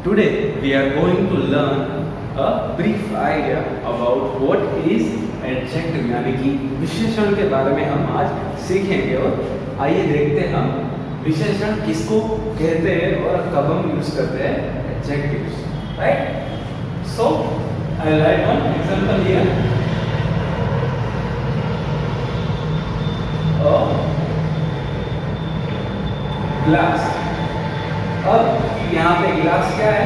Today we are going to learn a brief idea about what is adjective यानी कि विशेषण के बारे में हम आज सीखेंगे। और आइए देखते हैं हम विशेषण किसको कहते हैं और कब हम यूज करते हैं adjectives, right? So I write one example here. A glass. अब यहाँ पे ग्लास क्या है?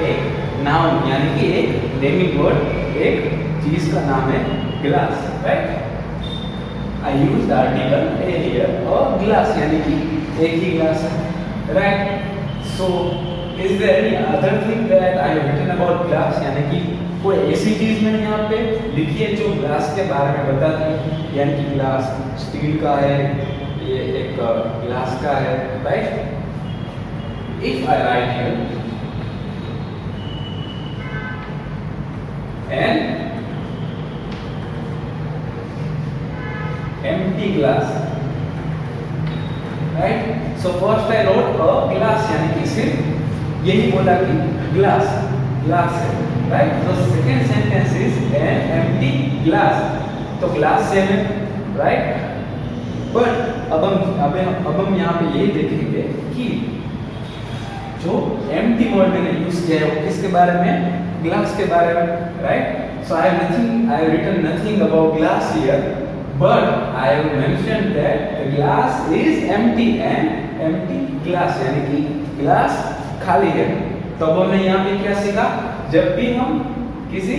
एक नाउन यानी कि एक नेमिंग वर्ड, एक चीज का नाम है glass, right? I use the article A here. और ग्लास यानी कि एक ही ग्लास है, right? So is there any other thing that I have written about glass? यानी कि कोई ऐसी चीज मैंने यहाँ पे लिखी है जो ग्लास के बारे में बताती है, यानी कि ग्लास स्टील का है, ये एक ग्लास का है, right? If I write here an empty glass, right? So first I wrote a glass यानी कि सिर्फ यही बोला कि glass है, right? So second sentence is an empty glass, तो glass सेम है, right? But अब हम यहाँ पे यही देखेंगे कि जो एम्प्टी वर्ड मैंने यूज किया है वो किसके बारे में? ग्लास के बारे में, right? So I have written nothing about glass here, but I have mentioned that the glass is empty and empty glass यानी कि ग्लास खाली है। तो अब हमने यहाँ पे क्या सीखा? जब भी हम किसी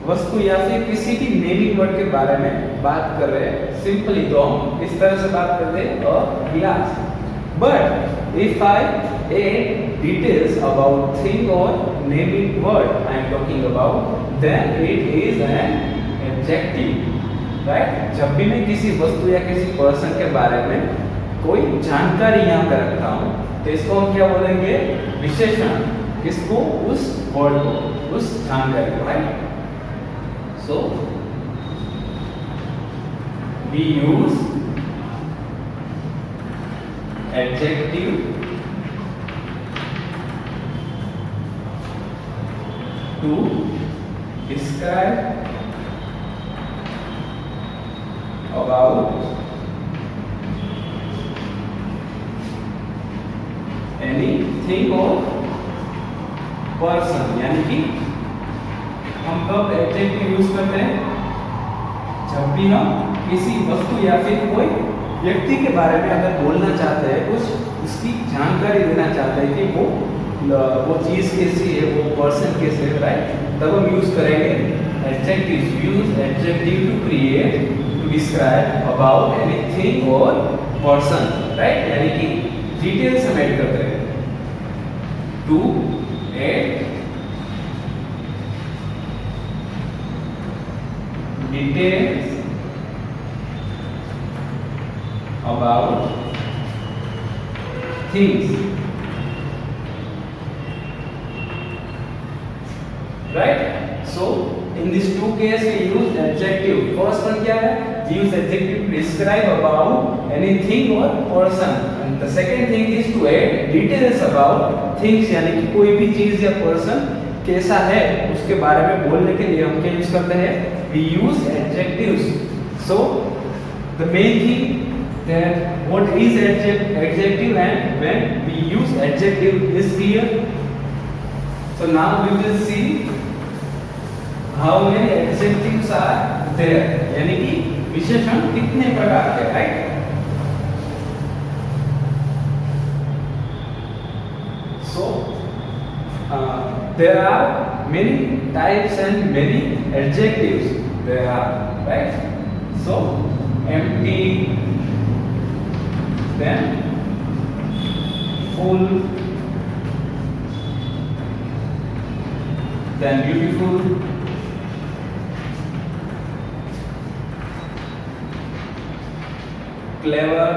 वस्तु या फिर किसी भी नेमिंग वर्ड के बारे में बात कर रहे हैं, सिंपली तो हम इस तरह से बात करते हैं a glass. But if I add details about thing or naming word I am talking about, then it is an adjective, right? जब भी मैं किसी वस्तु या किसी पर्सन के बारे में कोई जानकारी यहाँ पे रखता हूँ तो इसको हम क्या बोलेंगे? विशेषण। किसको? उस वर्ड को, उस जानकारी को, right? So we use adjective to describe about anything or person। यानी कि हम कब एडजेक्टिव यूज करते हैं? जब भी हम किसी वस्तु या फिर कोई व्यक्ति के बारे में अगर बोलना चाहते हैं, कुछ उसकी जानकारी देना चाहते हैं कि वो चीज कैसी है, वो पर्सन कैसे है, राइट? तब हम यूज करेंगे adjectives. Use adjective to create, to describe about anything और पर्सन, राइट? यानी कि डिटेल्स हम ऐड करते हैं। To add details about things, right? So in these two cases we use adjective. First one क्या है? We use adjective to describe about anything or person, and the second thing is to add details about things, यानी कि कोई भी चीज या person कैसा है उसके बारे में बोलने के लिए हम क्या यूज करते हैं? We use adjectives. So the main thing that what is adjective and when we use adjective is clear. So now we will see how many adjectives are there, यानी कि विशेषण कितने प्रकार के, right? So there are many types and many adjectives there are, right? So empty, then full, then beautiful, clever,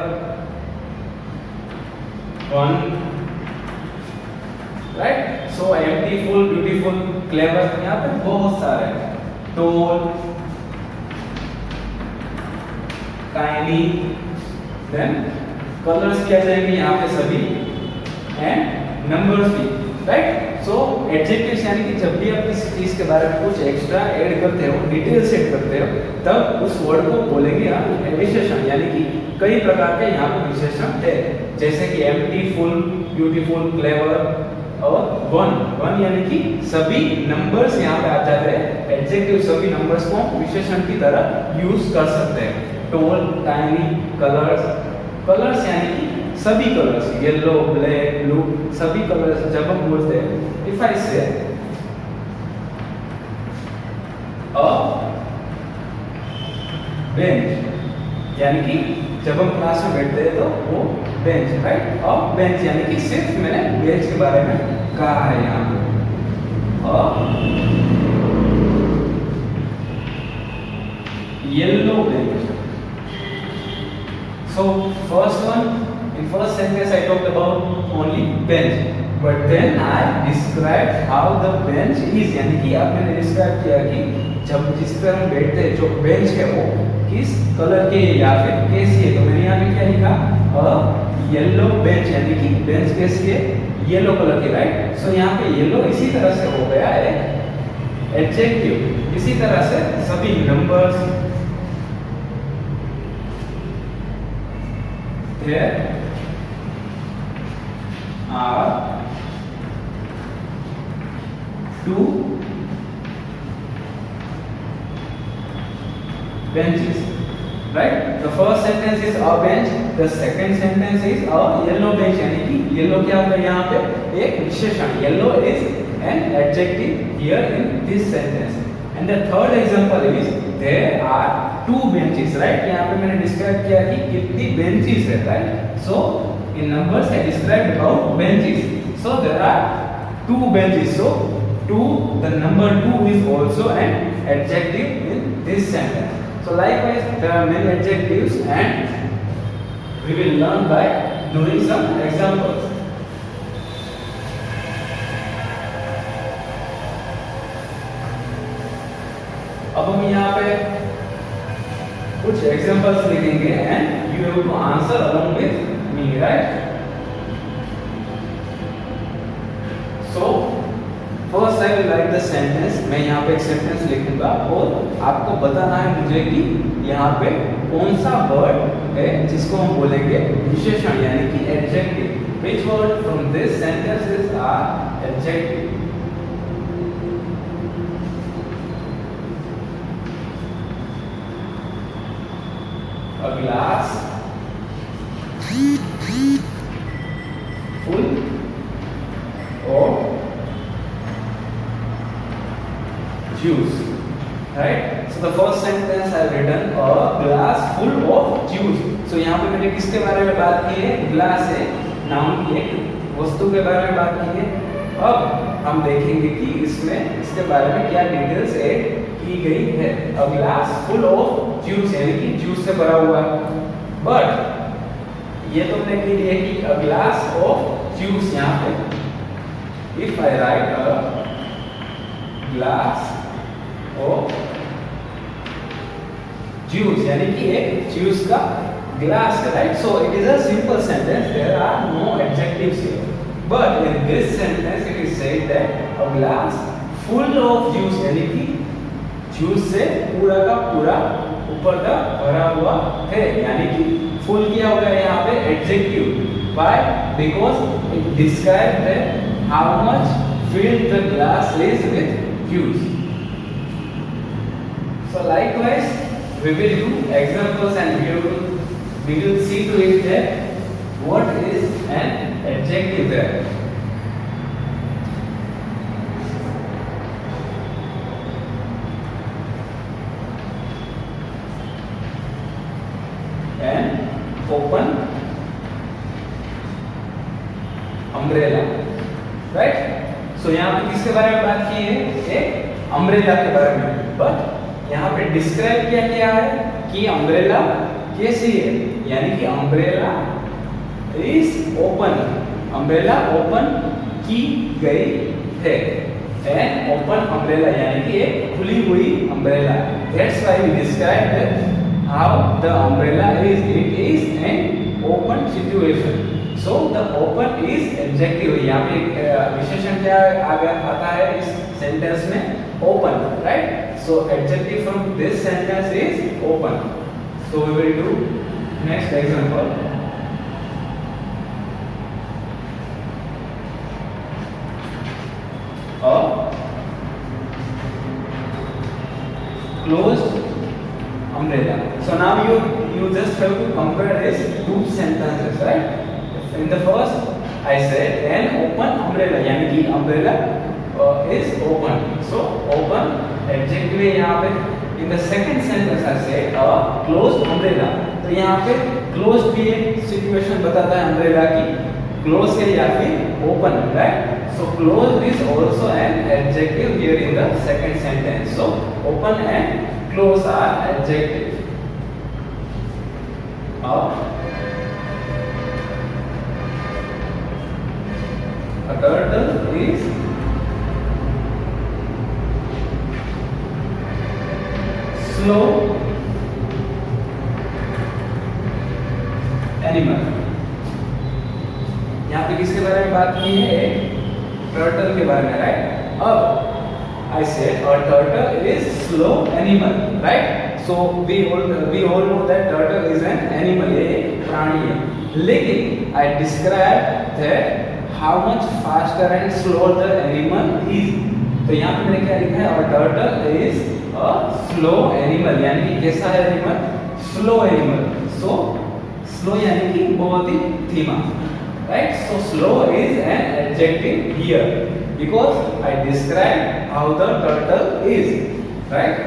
fun, right? So empty, full, beautiful, clever, यहाँ पे बहुत सारे हैं। tall, tiny, then कलर्स क्या जाएंगे यहाँ पे सभी, एंड नंबर्स भी, राइट? सो एडजेक्टिव्स यानी कि जब भी आप किसी चीज के बारे में कुछ एक्स्ट्रा ऐड करते हो, डिटेल्स ऐड करते हो, तब उस वर्ड को बोलेंगे आप विशेषण, यानी कि कई प्रकार के यहाँ पे विशेषण है, जैसे कि एम्प्टी, फुल, ब्यूटीफुल, क्लेवर और वन यानी कि सभी नंबर्स यहाँ पे आ जाते हैं। एडजेक्टिव सभी नंबर्स को विशेषण की तरह यूज कर सकते हैं। टॉल, टाइनी, कलर्स यानी कि सभी कलर्स, येलो, ब्लैक, ब्लू, सभी कलर्स जब हम बोलते हैं, इफ आई से अ बेंच, यानी कि जब हम क्लास में बैठते हैं तो वो बेंच, राइट। अ बेंच यानी कि सिर्फ मैंने बेंच के बारे में कहा है यहाँ पे। Yellow bench. So first one, in first sentence I talked about only bench, but then I described how the bench is, यानी कि अब मैंने डिस्क्राइब किया कि जब जिस पर हम बैठते हैं जो बेंच है वो किस कलर के या फिर कैसी है। तो मैंने यहाँ पे क्या लिखा, अ येलो बेंच, यानी कि बेंच कैसी है, येलो कलर की, राइट। सो यहाँ पे येलो इसी तरह से हो गया है एडजेक्टिव। इसी तरह से सभी numbers, there are two benches, right? The first sentence is a bench, the second sentence is a yellow bench, यानी कि yellow क्या होगा यहाँ पे, एक विशेषण। yellow is an adjective here in this sentence. And the third example is there are two benches, right? यहाँ पे मैंने डिस्क्राइब किया कि कितनी benches है, right? So in numbers I described about benches. So there are two benches. So two, the number two is also an adjective in this sentence. So likewise there are many adjectives and we will learn by doing some examples. अब हम यहाँ पे कुछ examples लिखेंगे and you have to answer along with me, right. So first I will write the sentence. मैं यहाँ पे एक सेंटेंस लिखूंगा और आपको बताना है मुझे कि यहाँ पे कौन सा वर्ड है जिसको हम बोलेंगे विशेषण, यानी कि adjective. Which word from this sentences are adjective. A glass full of juice, right? So the first sentence I have written a glass full of juice. So यहाँ पे मैंने किसके बारे में बात की है, ग्लास है, नाउन की एक वस्तु के बारे में बात की है। अब हम देखेंगे कि इसमें इसके बारे में क्या डिटेल्स ऐड की गई है। अ ग्लास फुल ऑफ जूस, यानी कि जूस से भरा हुआ है। बट ये तो हमने कह दिया कि अ ग्लास ऑफ जूस, यहाँ पे if I write a glass of juice, यानी कि एक जूस का ग्लास है, right. So it is a simple sentence, there are no adjectives here, but in this sentence it is said that a glass full of juice, यानी कि juice से पूरा का पूरा ऊपर तक भरा हुआ है, यानी कि फुल किया होगा यहाँ पे adjective. Why? Because it describe that how much filled the glass is with juice. So likewise we will do examples and we will see to it that what is an adjective there. An open umbrella, right? So यहाँ पे किसके बारे में बात की है, एक umbrella के बारे में। बट यहाँ पे डिस्क्राइब क्या किया है कि अम्ब्रेला कैसी है, यानी कि umbrella is open, umbrella open की गई है। एन ओपन अम्ब्रेला यानी कि एक खुली हुई umbrella. That's why we describe how the umbrella is, it is an open situation. So the open is adjective. यहाँ पे विशेषण क्या आता है इस सेंटेंस में? Open, right? So adjective from this sentence is open. So we will do next example. A closed umbrella. So now you just have to compare these two sentences, right? In the first, I said an open umbrella, यानी कि umbrella is open. So open adjective है यहाँ पे. In the second sentence, I said a closed umbrella. तो यहाँ पे closed भी एक situation बताता है umbrella की, close है या फिर open, right? So closed is also an adjective here in the second sentence. So open and close are adjectives. A turtle is slow animal. यहाँ पे किसके बारे में बात की है? टर्टल के बारे में, राइट? अब I said a turtle is slow animal, right? So we all know that turtle is an animal, ये एक प्राणी है. लेकिन I described that how much faster and slower the animal is. तो यहाँ पे मैंने क्या लिखा है? A turtle is a slow animal, यानी कि कैसा है animal? Slow animal. So slow यानी कि बहुत ही धीमा. Right? So slow is an adjective here because I described how the turtle is. Right?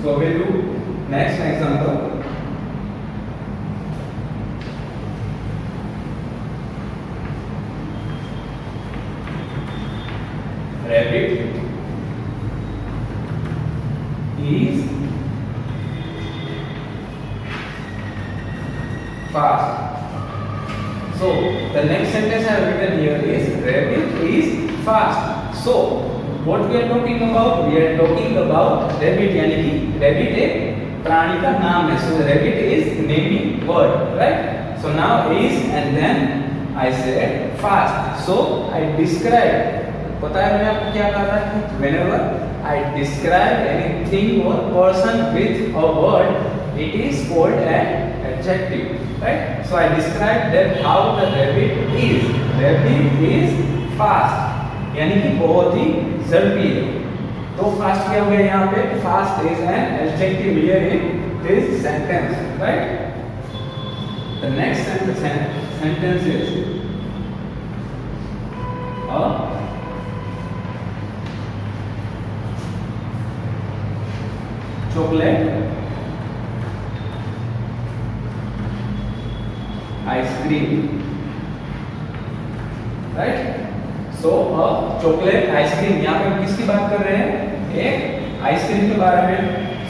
So we'll do next example. Rabbit is fast. So the next sentence I have written here is rabbit is fast. So what we are talking about? We are talking about rabbit, यानी कि rabbit एक प्राणी का नाम है. So rabbit is naming word, right? So now is and then I said fast. So I describe. पता है मैंने आपको क्या कहा था? Whenever I describe anything or person with a word, it is called an adjective. Right? So I described that how the rabbit is. Rabbit is fast, यानी कि बहुत ही जल्दी है. तो fast क्या हो गया यहाँ पे? Fast is an adjective here in this sentence, right? The next sentence is a chocolate ice cream, right? So chocolate ice cream, यहाँ पे हम किसकी बात कर रहे हैं? एक आइसक्रीम के बारे में.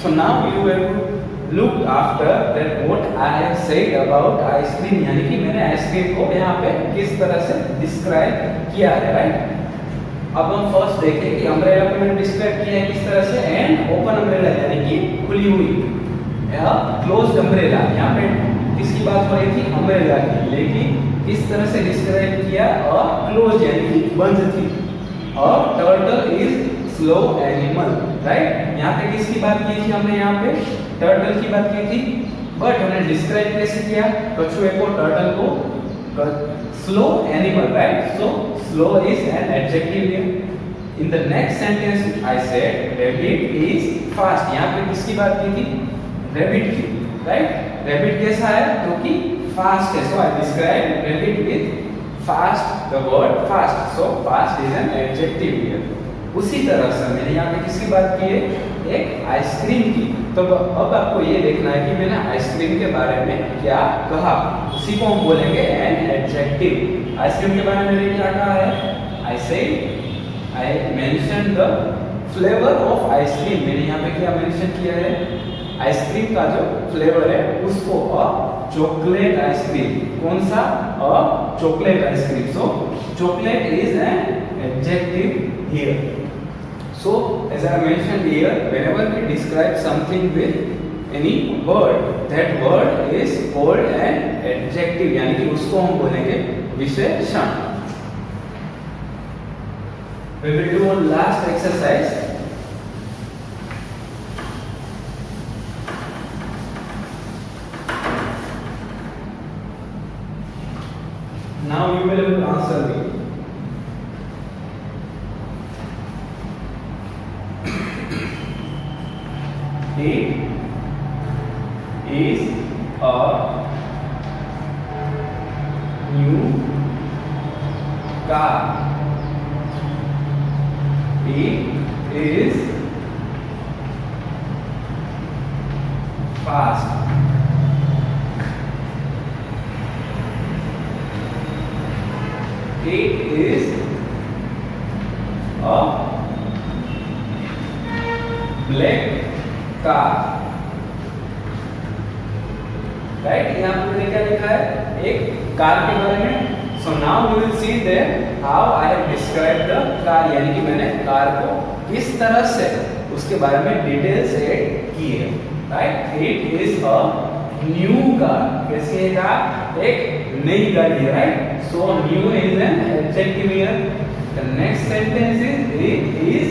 So now you have to look after that what I have said about ice cream, यानी कि मैंने आइसक्रीम को यहाँ पे किस तरह से डिस्क्राइब किया है, राइट? अब हम फर्स्ट देखें कि अम्ब्रेला को मैंने डिस्क्राइब किया है किस तरह से, एंड ओपन अम्ब्रेला यानी कि खुली हुई, या क्लोज्ड अम्ब्रेला. यहाँ पे किसकी बात हो रही थी? अम्ब्रेला की. लेकिन इस तरह से डिस्क्राइब किया और क्लोज यानी कि बंद थी. और turtle is slow animal, right? यहाँ पे किसकी बात की थी हमने? यहाँ पे टर्टल की बात की थी. बट हमने डिस्क्राइब कैसे किया? कछुए को, टर्टल को slow animal, right? So slow is an adjective here. In the next sentence I said rabbit is fast. यहाँ पे किसकी बात की थी? रैबिट की, राइट? रैबिट कैसा है? क्योंकि फास्ट है. So I describe rabbit with fast, the word fast. So fast is an adjective here. उसी तरह से मैंने यहाँ पे किसकी बात की है? एक आइसक्रीम की. तो अब आपको ये देखना है कि मैंने आइसक्रीम के बारे में क्या कहा. उसी को हम बोलेंगे एन एडजेक्टिव. आइसक्रीम के बारे में मैंने क्या कहा है? I said I mention the flavour of ice cream. मैंने यहाँ पे क्या मेंशन किया है? आइसक्रीम का जो फ्लेवर है उसको अ चॉकलेट आइसक्रीम. कौन सा? अ chocolate ice cream. So chocolate is an adjective here. So as I mentioned here, whenever we describe something with any word, that word is called an adjective, यानी कि उसको हम बोलेंगे विशेषण. We will do one last exercise. Now you will answer me. It is a new car. It is fast. It is a black car. Right, यहाँ पे मैंने क्या लिखा है, एक कार के बारे में. So now we will see that how I have describe the car, यानी कि मैंने कार को किस तरह से उसके बारे में डिटेल्स ऐड की है. Right, it is a new car. कैसी है कार? एक नई गाड़ी है. Right, so new is an adjective here. The next sentence is it is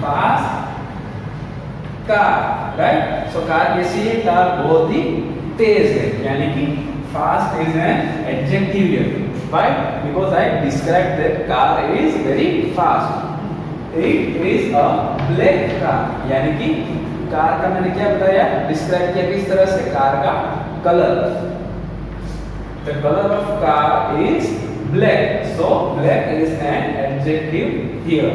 fast car. Right, so car कैसी है? कार बहुत ही तेज है, यानी कि fast is an adjective here. Why? Because I described that car is very fast. It is a black car, यानी कि car का मैंने क्या बताया, डिस्क्राइब किया किस तरह से, कार का colour. The color of car is black, so black is an adjective here.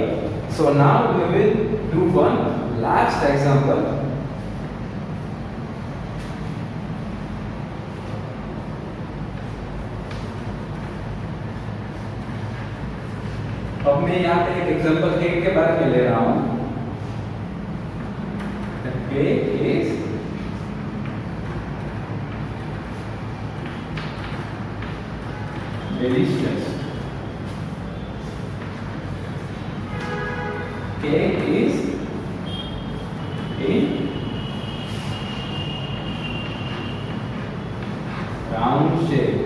So now we will do one last example. अब मैं यहाँ पे एक एग्जांपल केक के बारे में ले रहा हूँ. Cake is delicious. Cake is in round shape.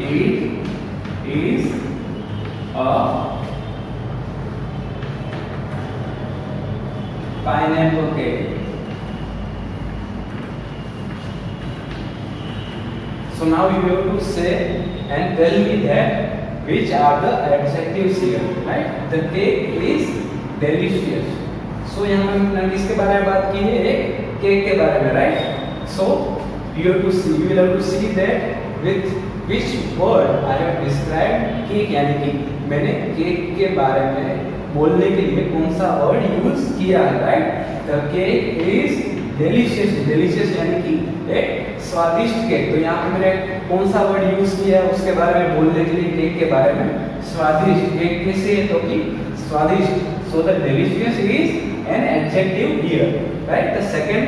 It is a pineapple cake. So now you have to say and tell me that which are the adjectives here. Right? The cake is delicious. So यहाँ हमने किसके बारे में बात की है? एक cake के बारे में. Right? So you have to see. You will have to see that with which word I have described cake, यानी कि मैंने केक के बारे में बोलने के लिए कौन सा वर्ड यूज किया है. Right, the cake is delicious. Delicious यानी कि एक स्वादिष्ट केक. तो यहाँ पे मैंने कौन सा वर्ड यूज किया है उसके बारे में बोलने के लिए, केक के बारे में. स्वादिष्ट. केक कैसे है? तो कि स्वादिष्ट. So the delicious is an adjective here. Right, the second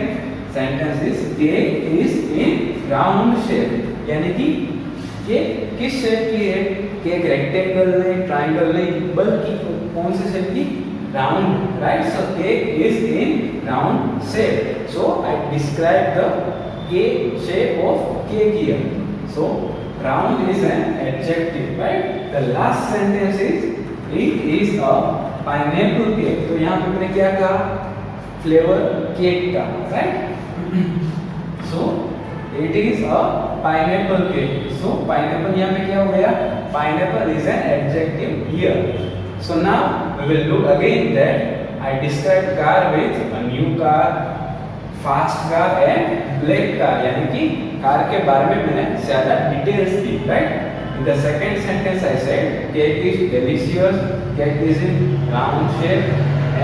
sentence is cake is in round shape, यानी कि ये किस शेप की है? केक रेक्टेंगल नहीं, ट्रायंगल नहीं, बल्कि कौन से शेप की? Round. Right, so cake is in round shape. So I describe the cake shape of cake here. So round is an adjective. Right, the last sentence is it is a pineapple cake. तो यहाँ पे मैंने क्या कहा? Flavour cake का. Right, so it is a pineapple cake. So pineapple यहाँ पे क्या हो गया? Pineapple is an adjective here. So now we will look again that I described car with a new car, fast car and black car, यानी कि car के बारे में मैंने ज़्यादा details the. Right? In the second sentence I said cake is delicious, cake is in round shape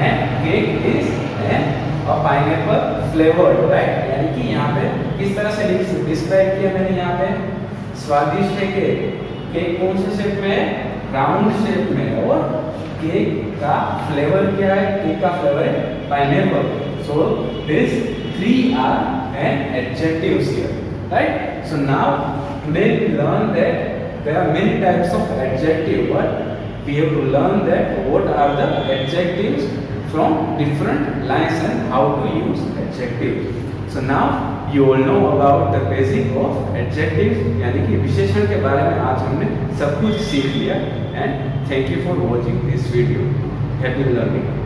and cake is an a pineapple flavored. Right? यानी कि यहाँ पे किस तरह से डिस्क्राइब किया मैंने? यहाँ पे स्वादिष्ट है केक. केक कौन से शेप में है? राउंड शेप में. और केक का फ्लेवर क्या है? केक का फ्लेवर है pineapple. So this three are an adjectives here. Right, so now today we learn that there are many types of adjective, but we have to learn that what are the adjectives from different lines and how to use adjectives. So now you all know about the basic of adjectives, यानी कि विशेषण के बारे में आज हमने सब कुछ सीख लिया. And thank you for watching this video. Happy learning.